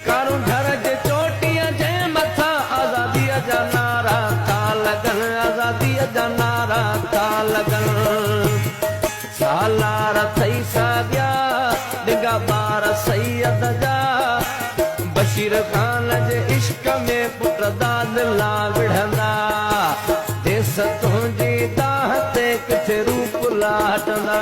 कारूं घर जे चोटीअ जे मथां आज़ादीअ जा नारा था लॻन, आज़ादीअ जा नारा था लॻन। सालार थई साॻिया डिघा ॿार सैयद जा, बशीर ख़ान जे इश्क में पुट दादिला विढ़ंदा, देस तुंहिंजी दाह ते किथे रूप लाटंदा।